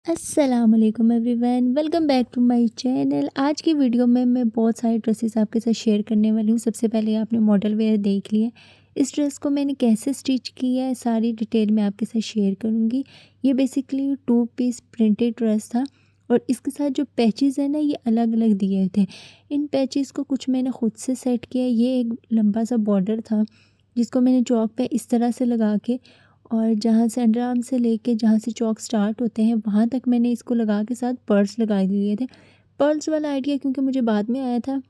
अस्सलामुअलैकुम everyone, welcome back to my channel. आज की वीडियो में मैं बहुत सारे ड्रेसेस आपके साथ शेयर करने वाली हूँ। सबसे पहले आपने मॉडल वेयर देख लिया। इस ड्रेस को मैंने कैसे स्टिच किया है सारी डिटेल में आपके साथ शेयर करूँगी। ये बेसिकली 2 पीस प्रिंटेड ड्रेस था और इसके साथ जो पैचेस है ना, ये अलग अलग दिए थे। इन पैचेस को कुछ मैंने खुद से सेट किया। ये एक लंबा सा बॉर्डर था जिसको मैंने चौक पे इस तरह से लगा के, और जहाँ से अंडर आर्म से लेके जहाँ से चौक स्टार्ट होते हैं वहाँ तक मैंने इसको लगा के साथ पर्ल्स लगा लिए थे। पर्ल्स वाला आइडिया क्योंकि मुझे बाद में आया था,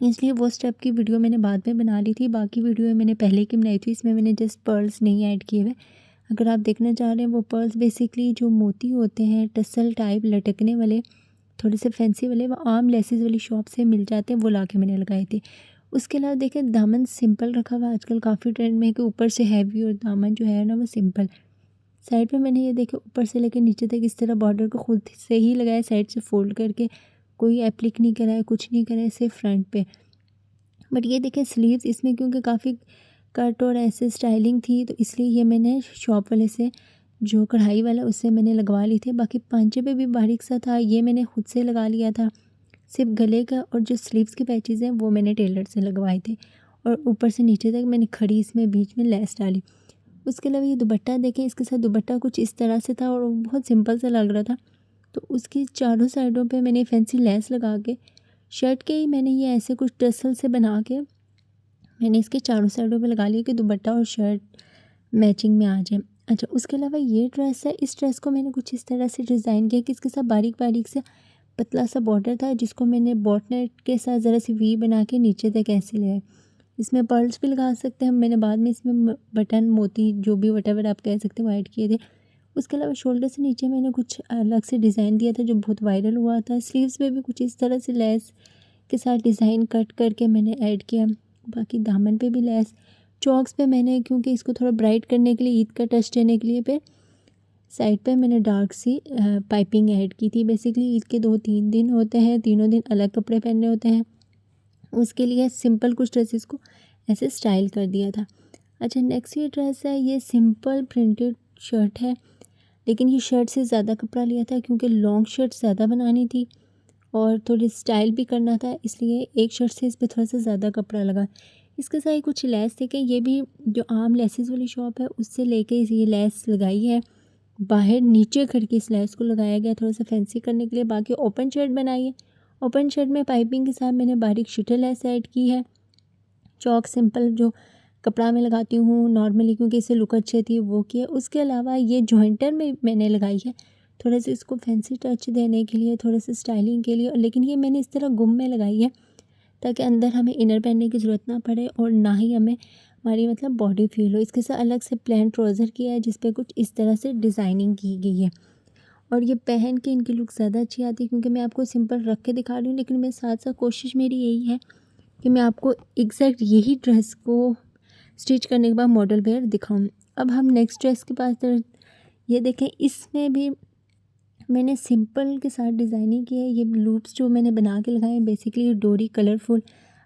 इसलिए वो स्टेप की वीडियो मैंने बाद में बना ली थी। बाकी वीडियो मैंने पहले की बनाई थी, इसमें मैंने जस्ट पर्ल्स नहीं ऐड किए हुए। अगर आप देखना चाह रहे हैं, वो पर्ल्स बेसिकली जो मोती होते हैं टसल टाइप लटकने वाले, थोड़े से फैंसी वाले, वो आम लेसेस वाली शॉप से मिल जाते हैं, वो ला के मैंने लगाए थे। उसके अलावा देखें, दामन सिंपल रखा हुआ। आजकल काफ़ी ट्रेंड में है कि ऊपर से हैवी और दामन जो है ना वो सिंपल। साइड पे मैंने ये देखे ऊपर से लेकर नीचे तक इस तरह बॉर्डर को खुद से ही लगाया, साइड से फोल्ड करके। कोई एप्लिक नहीं करा है, कुछ नहीं करा है, सिर्फ फ्रंट पे। बट ये देखें स्लीव्स इसमें क्योंकि काफ़ी कट और ऐसे स्टाइलिंग थी, तो इसलिए ये मैंने शॉप वाले से, जो कढ़ाई वाला, उससे मैंने लगवा ली थी। बाकी पांचे पे भी बारीक सा था, ये मैंने खुद से लगा लिया था। सिर्फ गले का और जो स्लीव्स के पैचेज़ हैं वो मैंने टेलर से लगवाए थे। और ऊपर से नीचे तक मैंने खड़ी इसमें बीच में लेस डाली। उसके अलावा ये दुपट्टा देखें, इसके साथ दुपट्टा कुछ इस तरह से था और वो बहुत सिंपल सा लग रहा था। तो उसकी चारों साइडों पे मैंने फैंसी लेस लगा के, शर्ट के ही मैंने ये ऐसे कुछ टसल से बना के मैंने इसके चारों साइडों पे लगा लिया कि दुपट्टा और शर्ट मैचिंग में आ जाए। अच्छा, उसके अलावा ये ड्रेस है, इस ड्रेस को मैंने कुछ इस तरह से डिज़ाइन किया कि इसके साथ बारीक बारीक से पतला सा बॉर्डर था, जिसको मैंने बॉटनेट के साथ ज़रा सी वी बना के नीचे तक ऐसे ले आए। इसमें पर्ल्स भी लगा सकते हैं, मैंने बाद में इसमें बटन मोती जो भी वटेवर आप कह सकते हैं वो ऐड किए थे। उसके अलावा शोल्डर से नीचे मैंने कुछ अलग से डिज़ाइन दिया था जो बहुत वायरल हुआ था। स्लीव्स में भी कुछ इस तरह से लेस के साथ डिज़ाइन कट करके मैंने ऐड किया। बाकी दामन पे भी लेस, चौक्स पे मैंने क्योंकि इसको थोड़ा ब्राइट करने के लिए, ईद का टच देने के लिए, पे साइड पे मैंने डार्क सी पाइपिंग ऐड की थी। बेसिकली ईद के 2-3 दिन होते हैं, तीनों दिन अलग कपड़े पहनने होते हैं, उसके लिए सिंपल कुछ ड्रेसेस को ऐसे स्टाइल कर दिया था। अच्छा, नेक्स्ट ये ड्रेस है, ये सिंपल प्रिंटेड शर्ट है, लेकिन ये शर्ट से ज़्यादा कपड़ा लिया था क्योंकि लॉन्ग शर्ट ज़्यादा बनानी थी और थोड़ी स्टाइल भी करना था, इसलिए एक शर्ट से इस पर थोड़ा सा ज़्यादा कपड़ा लगा। इसके साथ कुछ लेस थे कि ये भी जो आम लेसेस वाली शॉप है उससे लेके ये लेस लगाई है, बाहर नीचे करके इस लेस को लगाया गया थोड़ा सा फैंसी करने के लिए। बाकी ओपन शर्ट बनाई है, ओपन शर्ट में पाइपिंग के साथ मैंने बारीक शटल लेस ऐड की है। चौक सिंपल जो कपड़ा मैं लगाती हूँ नॉर्मली क्योंकि इससे लुक अच्छी थी, वो किया। उसके अलावा ये जॉइंटर में मैंने लगाई है थोड़ा सा इसको फैंसी टच देने के लिए, थोड़ा सा स्टाइलिंग के लिए, लेकिन ये मैंने इस तरह गुम में लगाई है ताकि अंदर हमें इनर पहनने की ज़रूरत ना पड़े और ना ही हमें हमारी मतलब बॉडी फील हो। इसके साथ अलग से प्लेन ट्राउज़र किया है जिस पे कुछ इस तरह से डिज़ाइनिंग की गई है और ये पहन के इनकी लुक ज़्यादा अच्छी आती है क्योंकि मैं आपको सिंपल रख के दिखा रही हूँ, लेकिन मेरे साथ साथ कोशिश मेरी यही है कि मैं आपको एग्जैक्ट यही ड्रेस को स्टिच करने के बाद मॉडल वेयर दिखाऊँ। अब हम नेक्स्ट ड्रेस के पास ये देखें, इसमें भी मैंने सिंपल के साथ डिज़ाइनिंग की है। ये लूप्स जो मैंने बना के लगाए हैं बेसिकली डोरी कलरफुल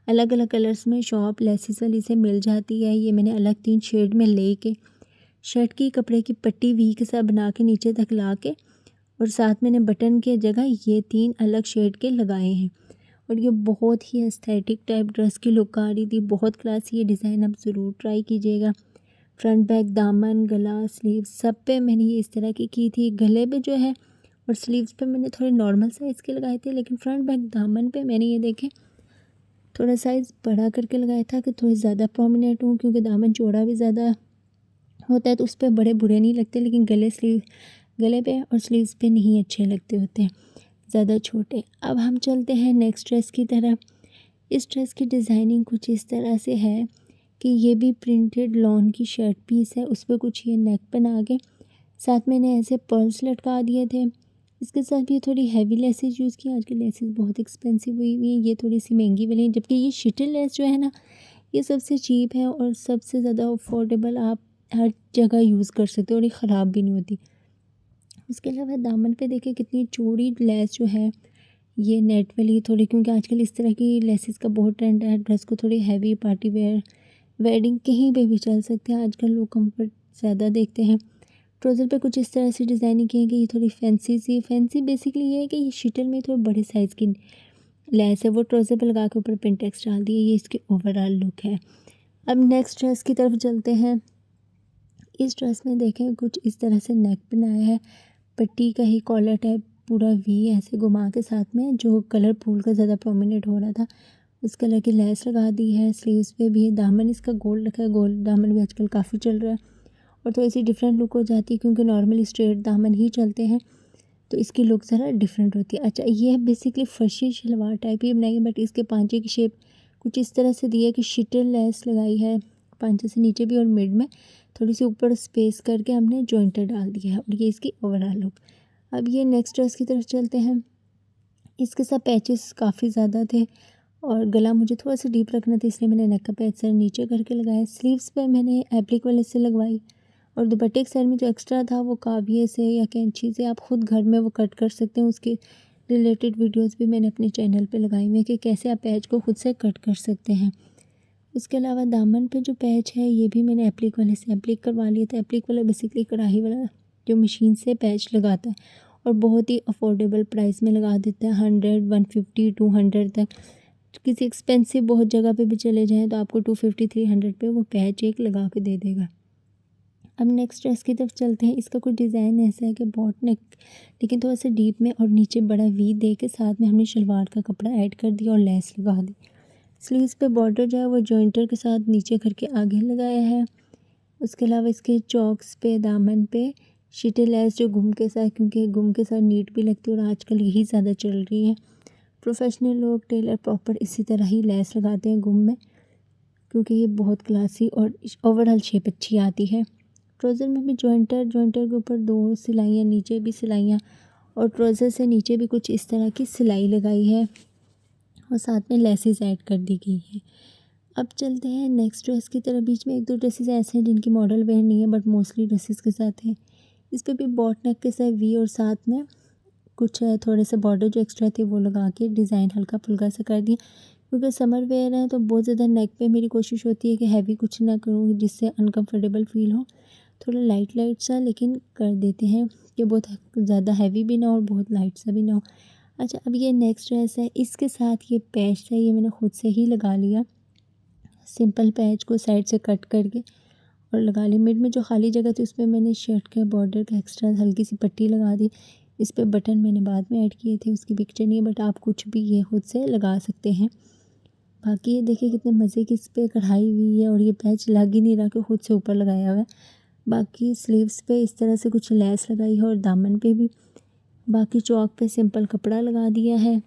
अलग अलग कलर्स में शॉप लेसिस वाली से मिल जाती है। ये मैंने अलग 3 शेड में ले के शर्ट की कपड़े की पट्टी वी के साथ बना के नीचे तक ला के, और साथ मैंने बटन के जगह ये 3 अलग शेड के लगाए हैं और ये बहुत ही एस्थेटिक टाइप ड्रेस की लुक आ रही थी। बहुत क्लासी ये डिज़ाइन, आप ज़रूर ट्राई कीजिएगा। फ्रंट बैक दामन गला स्लीव सब पे मैंने ये इस तरह की थी। गले पे जो है और स्लीव्स पे मैंने थोड़े नॉर्मल साइज़ के लगाए थे, लेकिन फ्रंट बैक दामन पे मैंने ये देखें थोड़ा साइज़ बड़ा करके लगाया था कि थोड़ी ज़्यादा प्रोमिनेंट हूँ, क्योंकि दामन चौड़ा भी ज़्यादा होता है तो उस पर बड़े बुरे नहीं लगते, लेकिन गले पे और स्लीव्स पे नहीं अच्छे लगते होते हैं ज़्यादा छोटे। अब हम चलते हैं नेक्स्ट ड्रेस की तरफ। इस ड्रेस की डिज़ाइनिंग कुछ इस तरह से है कि ये भी प्रिंटेड लॉन की शर्ट पीस है, उस पर कुछ ये नेक बना के साथ मैंने ऐसे पर्ल्स लटका दिए थे। इसके साथ ये थोड़ी हैवी लेसेस यूज़ की। आजकल लेसेस बहुत एक्सपेंसिव हुई हुई हैं, ये थोड़ी सी महंगी वाली हैं, जबकि ये शिटल लेस जो है ना ये सबसे चीप है और सबसे ज़्यादा अफोर्डेबल, आप हर जगह यूज़ कर सकते हो और ये ख़राब भी नहीं होती। उसके अलावा दामन पे देखिए कितनी चौड़ी लेस जो है ये नेट वाली थोड़ी, क्योंकि आजकल इस तरह की लेसेस का बहुत ट्रेंड है। ड्रेस को थोड़ी हैवी पार्टी वेयर वेडिंग कहीं पे भी चल सकते हैं, आजकल लोग कंफर्ट ज़्यादा देखते हैं। ट्राउज़र पे कुछ इस तरह से डिज़ाइनिंग की है कि ये थोड़ी फैंसी बेसिकली ये है कि ये शिटल में थोड़े बड़े साइज़ की लेस है, वो ट्राउज़र पे लगा के ऊपर पिंटेक्स डाल दी है। ये इसकी ओवरऑल लुक है। अब नेक्स्ट ड्रेस की तरफ चलते हैं। इस ड्रेस में देखें कुछ इस तरह से नेक बनाया है, पट्टी का ही कॉलर टाइप पूरा वी ऐसे घुमा के साथ में जो कलर फूल का ज़्यादा प्रोमिनेंट हो रहा था उस कलर की लेस लगा दी है। स्लीव्स पे भी है, दामन इसका गोल्ड रखा है, गोल्ड दामन भी आजकल काफ़ी चल रहा है और थोड़ी सी डिफरेंट लुक हो जाती है क्योंकि नॉर्मली स्ट्रेट दामन ही चलते हैं तो इसकी लुक ज़रा डिफरेंट होती है। अच्छा, ये बेसिकली फर्शी शलवार टाइप ही बनाई है बट इसके पांचे की शेप कुछ इस तरह से दी है कि शिटल लेस लगाई है पांचे से नीचे भी और मिड में थोड़ी सी ऊपर स्पेस करके हमने जॉइंटर डाल दिया है और ये इसकी ओवरऑल लुक। अब ये नेक्स्ट ड्रेस की तरफ चलते हैं। इसके साथ पैचेस काफ़ी ज़्यादा थे और गला मुझे थोड़ा सा डीप रखना था इसलिए मैंने नेक का पैच सर नीचे करके लगाया। स्लीव्स पे मैंने एप्लिक वाले से लगवाई और दुपट्टे के साइड में जो एक्स्ट्रा था वो काविये से या कैंची से आप ख़ुद घर में वो कट कर सकते हैं। उसके रिलेटेड वीडियोस भी मैंने अपने चैनल पे लगाई हुई है कि कैसे आप पैच को खुद से कट कर सकते हैं। इसके अलावा दामन पे जो पैच है ये भी मैंने एप्लिक वाले से एप्लिक करवा लिया था। एप्लिक वाला बेसिकली कढ़ाई वाला जो मशीन से पैच लगाता है और बहुत ही अफोर्डेबल प्राइस में लगा देता है। 100, 150, 200 तक। किसी एक्सपेंसिव बहुत जगह पे भी चले जाएँ तो आपको 250, 300 पे वो पैच एक लगा के दे देगा। अब नेक्स्ट ड्रेस की तरफ चलते हैं। इसका कुछ डिज़ाइन ऐसा है कि बॉट नेक लेकिन थोड़ा सा डीप में और नीचे बड़ा वी दे के साथ में हमने शलवार का कपड़ा ऐड कर दिया और लेस लगा दी। स्लीव्स पे बॉर्डर जो है वो जॉइंटर के साथ नीचे करके आगे लगाया है। उसके अलावा इसके चॉक्स पे दामन पे शीटे लेस जो गुम के साथ, क्योंकि गुम के साथ नीट भी लगती है और आजकल यही ज़्यादा चल रही है। प्रोफेशनल लोग टेलर प्रॉपर इसी तरह ही लेस लगाते हैं गुम में क्योंकि ये बहुत क्लासी और ओवरऑल शेप अच्छी आती है। ट्राउज़र में भी जॉइंटर के ऊपर 2 सिलाइयाँ, नीचे भी सिलाइयाँ और ट्राउज़र से नीचे भी कुछ इस तरह की सिलाई लगाई है और साथ में लेसेस ऐड कर दी गई है। अब चलते हैं नेक्स्ट ड्रेस की तरफ। बीच में 1-2 ड्रेसेस ऐसे हैं जिनकी मॉडल वेयर नहीं है बट मोस्टली ड्रेसेस के साथ है। इस पे भी बॉट नेक के साथ वी और साथ में कुछ थोड़े से बॉर्डर जो एक्स्ट्रा थे वो लगा के डिज़ाइन हल्का फुल्का सा कर दिया क्योंकि समर वेयर है तो बहुत ज़्यादा नेक पे मेरी कोशिश होती है कि हैवी कुछ ना करूँ जिससे अनकम्फर्टेबल फील हो। थोड़ा लाइट सा लेकिन कर देते हैं कि बहुत ज़्यादा हैवी भी ना हो और बहुत लाइट सा भी ना हो। अच्छा, अब ये नेक्स्ट ड्रेस है। इसके साथ ये पैच है, ये मैंने खुद से ही लगा लिया। सिंपल पैच को साइड से कट करके और लगा लिया। मिड में जो खाली जगह थी उस पर मैंने शर्ट के बॉर्डर का एक्स्ट्रा हल्की सी पट्टी लगा दी। इस पे बटन मैंने बाद में ऐड किए थे, उसकी पिक्चर नहीं है बट आप कुछ भी ये खुद से लगा सकते हैं। बाकी ये देखिए कितने मज़े की इस पर कढ़ाई हुई है और ये पैच लग ही नहीं रहा कि खुद से ऊपर लगाया हुआ है। बाकी स्लीव्स पे इस तरह से कुछ लेस लगाई है और दामन पे भी। बाकी चौक पे सिंपल कपड़ा लगा दिया है।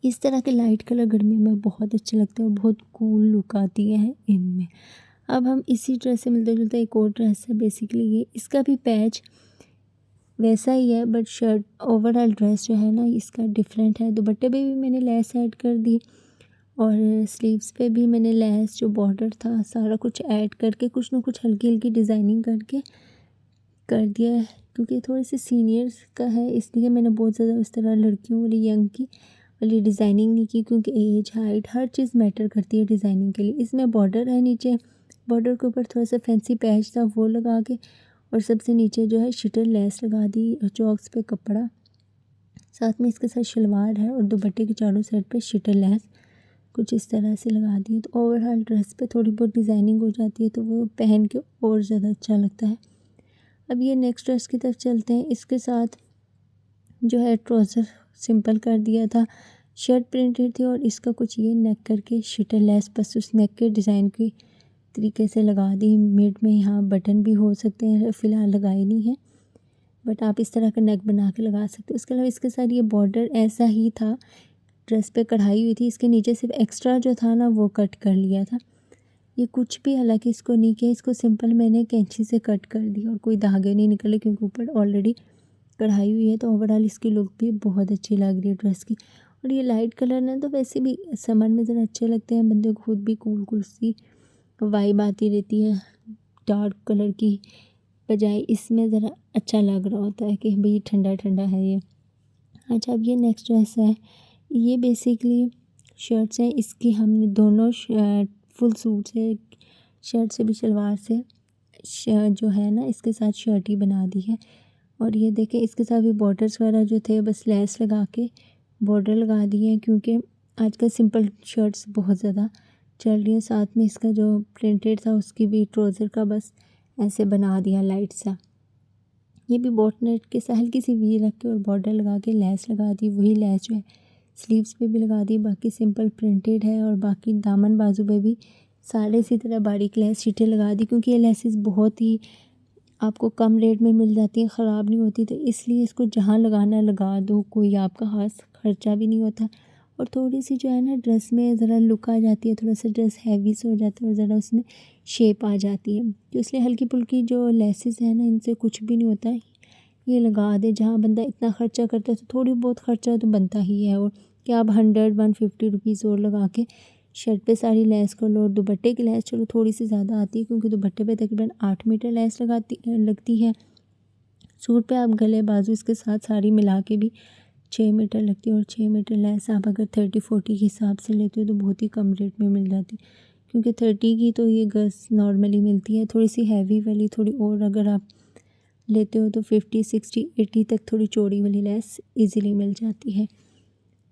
इस तरह के लाइट कलर गर्मियों में बहुत अच्छे लगते हैं और बहुत कूल लुक आती है इनमें। अब हम इसी ड्रेस से मिलते जुलता एक और ड्रेस है बेसिकली ये, इसका भी पैच वैसा ही है बट शर्ट ओवरऑल ड्रेस जो है ना इसका डिफरेंट है। दुपट्टे पे भी मैंने लेस ऐड कर दी और स्लीव्स पे भी मैंने लेस जो बॉर्डर था सारा कुछ ऐड करके कुछ ना कुछ हल्की हल्की डिज़ाइनिंग करके कर दिया है क्योंकि थोड़ी सी सीनियर्स का है इसलिए मैंने बहुत ज़्यादा उस तरह लड़कियों वाली यंग की वाली डिज़ाइनिंग नहीं की क्योंकि एज हाइट हर चीज़ मैटर करती है डिज़ाइनिंग के लिए। इसमें बॉर्डर है, नीचे बॉर्डर के ऊपर थोड़ा सा फैंसी पैच था वो लगा के और सबसे नीचे जो है शिटर लेस लगा दी और चॉक्स पे कपड़ा, साथ में इसके साथ शलवार है और दुपट्टे के चारों साइड पे शिटर लेस कुछ इस तरह से लगा दी। तो ओवरऑल ड्रेस पे थोड़ी बहुत डिज़ाइनिंग हो जाती है तो वो पहन के और ज़्यादा अच्छा लगता है। अब ये नेक्स्ट ड्रेस की तरफ चलते हैं। इसके साथ जो है ट्राउज़र सिंपल कर दिया था, शर्ट प्रिंटेड थी और इसका कुछ ये नेक करके शिटर लेस बस उस नेक के डिज़ाइन के तरीके से लगा दी। मिड में यहाँ बटन भी हो सकते हैं, फ़िलहाल लगाए नहीं है बट आप इस तरह का नेक बना के लगा सकते हो। उसके अलावा इसके साथ ये बॉर्डर ऐसा ही था, ड्रेस पे कढ़ाई हुई थी, इसके नीचे सिर्फ एक्स्ट्रा जो था ना वो कट कर लिया था। ये कुछ भी हालांकि इसको नहीं किया, इसको सिंपल मैंने कैंची से कट कर दिया और कोई धागे नहीं निकले क्योंकि ऊपर ऑलरेडी कढ़ाई हुई है। तो ओवरऑल इसकी लुक भी बहुत अच्छी लग रही है ड्रेस की। और ये लाइट कलर ना तो वैसे भी समर में ज़रा अच्छे लगते हैं, बंदे को खुद भी कूल सी वाइब आती रहती है। डार्क कलर की बजाय इसमें ज़रा अच्छा लग रहा होता है कि भाई ठंडा ठंडा है ये। अच्छा, अब ये नेक्स्ट ड्रेस है। ये बेसिकली शर्ट्स हैं, इसकी हमने दोनों फुल सूट से, शर्ट से भी, शलवार से जो है ना इसके साथ शर्ट ही बना दी है। और ये देखें इसके साथ भी बॉर्डर्स वगैरह जो थे बस लेस लगा के बॉर्डर लगा दिए हैं, क्योंकि आजकल सिंपल शर्ट्स बहुत ज़्यादा चल रही है। साथ में इसका जो प्रिंटेड था उसकी भी ट्राउज़र का बस ऐसे बना दिया लाइट सा। ये भी बॉटनेट के साथ हल्की सी वी रख के और बॉर्डर लगा के लेस लगा दी। वही लेस जो है स्लीव्स पे भी लगा दी, बाकी सिंपल प्रिंटेड है। और बाकी दामन बाजू पे भी सारे इसी तरह बारीक लेस शीटें लगा दी, क्योंकि ये लेसेस बहुत ही आपको कम रेट में मिल जाती हैं, ख़राब नहीं होती। तो इसलिए इसको जहाँ लगाना लगा दो, कोई आपका खास खर्चा भी नहीं होता। और थोड़ी सी जो है ना ड्रेस में ज़रा लुक आ जाती है, थोड़ा सा ड्रेस हैवी से हो जाता है और ज़रा उसमें शेप आ जाती है। तो इसलिए हल्की फुल्की जो लेसेस है ना इनसे कुछ भी नहीं होता है, ये लगा दे। जहाँ बंदा इतना ख़र्चा करता है तो थोड़ी बहुत ख़र्चा तो बनता ही है। और क्या आप 100-150 रुपीज़ और लगा के शर्ट पे सारी लेस कर लो। और दुपट्टे की लेस चलो थोड़ी सी ज़्यादा आती है, क्योंकि दुपट्टे पे तकरीबन 8 मीटर लेस लगती है। सूट पे आप गले बाजू इसके साथ साड़ी मिला के भी 6 मीटर लगती है। और 6 मीटर लेस आप अगर 30-40 के हिसाब से लेते हो तो बहुत ही कम रेट में मिल जाती है, क्योंकि 30 की तो ये गज़ नॉर्मली मिलती है। थोड़ी सी हैवी वाली थोड़ी और अगर आप लेते हो तो 50, 60, 80 तक थोड़ी चौड़ी वाली लेस इजीली मिल जाती है।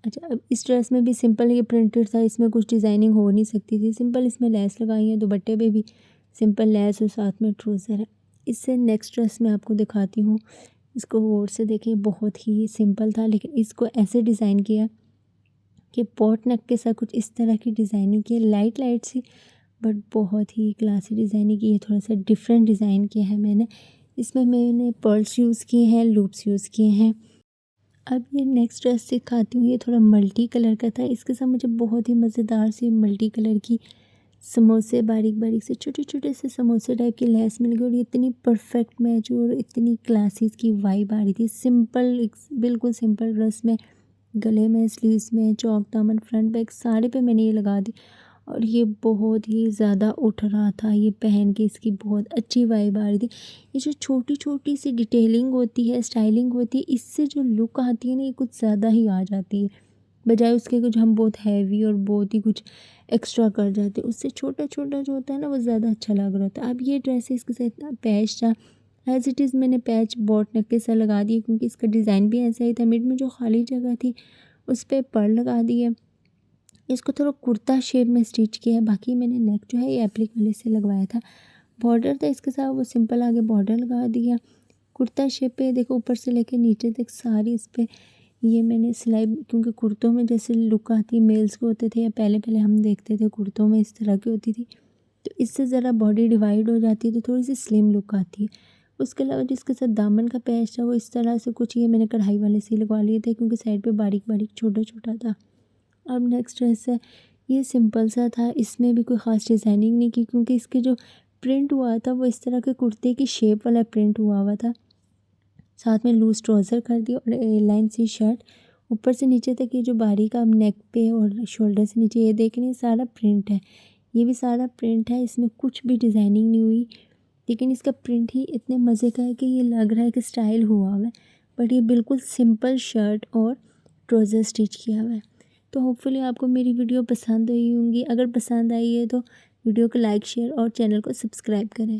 अच्छा, अब इस ड्रेस में भी सिंपल ये प्रिंटेड था, इसमें कुछ डिज़ाइनिंग हो नहीं सकती थी। सिंपल इसमें लेस लगाई है, दुपट्टे पे भी सिंपल लेस और साथ में ट्राउज़र है। इससे नेक्स्ट ड्रेस मैं आपको दिखाती हूँ। इसको गौर से देखिए, बहुत ही सिंपल था, लेकिन इसको ऐसे डिज़ाइन किया कि पॉट नेक के साथ कुछ इस तरह की डिज़ाइनिंग की है, लाइट लाइट सी, बट बहुत ही क्लासी डिज़ाइनिंग की है। थोड़ा सा डिफरेंट डिज़ाइन किया है मैंने। इसमें मैंने पर्ल्स यूज़ किए हैं, लूप्स यूज़ किए हैं। अब ये नेक्स्ट ड्रेस दिखाती हूँ, ये थोड़ा मल्टी कलर का था। इसके साथ मुझे बहुत ही मज़ेदार सी मल्टी कलर की समोसे, बारीक बारीक से छोटे छोटे से समोसे टाइप की लेस मिल गई। और ये इतनी परफेक्ट मैच और इतनी क्लासी की वाइब आ रही थी। सिंपल, बिल्कुल सिंपल ड्रेस में, गले में, स्लीव्स में, चौक दामन, फ्रंट बैक सारे पे मैंने ये लगा दी। और ये बहुत ही ज़्यादा उठ रहा था, ये पहन के इसकी बहुत अच्छी वाइब आ रही थी। ये जो छोटी छोटी सी डिटेलिंग होती है, स्टाइलिंग होती है, इससे जो लुक आती है ना ये कुछ ज़्यादा ही आ जाती है, बजाय उसके कुछ हम बहुत हैवी और बहुत ही कुछ एक्स्ट्रा कर जाते हैं। उससे छोटा छोटा जो होता है ना वो ज़्यादा अच्छा लग रहा था। अब ये ड्रेस इसके साथ इतना पैच था, एज इट इज़ मैंने पैच बॉट नेक के साथ लगा दिए, क्योंकि इसका डिज़ाइन भी ऐसा ही था। मिड में जो खाली जगह थी उस पर पर्ल लगा दिए। इसको थोड़ा कुर्ता शेप में स्टिच किया है। बाकी मैंने नेक जो है ये एप्लिक वाले से लगवाया था। बॉर्डर था इसके साथ वो सिंपल आगे बॉर्डर लगा दिया। कुर्ता शेप पे देखो, ऊपर से लेके नीचे तक सारी इस पर ये मैंने सिलाई, क्योंकि कुर्तों में जैसे लुक आती है मेल्स को होते थे, या पहले पहले हम देखते थे कुर्तों में इस तरह की होती थी, तो इससे ज़रा बॉडी डिवाइड हो जाती है तो थोड़ी सी स्लिम लुक आती है। उसके अलावा जिसके साथ दामन का पैच था वो इस तरह से कुछ ये मैंने कढ़ाई वाले से लगवा लिए थे, क्योंकि साइड पे बारीक बारीक छोटा छोटा था। अब नेक्स्ट ड्रेस है, ये सिंपल सा था, इसमें भी कोई ख़ास डिज़ाइनिंग नहीं की, क्योंकि इसके जो प्रिंट हुआ था वो इस तरह के कुर्ते की शेप वाला प्रिंट हुआ था। साथ में लूज़ ट्राउज़र कर दिया और ए लाइन सी शर्ट। ऊपर से नीचे तक ये जो बारीक आप नेक पे और शोल्डर से नीचे ये देख रहे हैं सारा प्रिंट है। ये भी सारा प्रिंट है, इसमें कुछ भी डिज़ाइनिंग नहीं हुई, लेकिन इसका प्रिंट ही इतने मज़े का है कि ये लग रहा है कि स्टाइल हुआ हुआ है। बट ये बिल्कुल सिंपल शर्ट और ट्राउज़र स्टिच किया हुआ है। तो होपफुली आपको मेरी वीडियो पसंद आई होंगी। अगर पसंद आई है तो वीडियो को लाइक, शेयर और चैनल को सब्सक्राइब करें।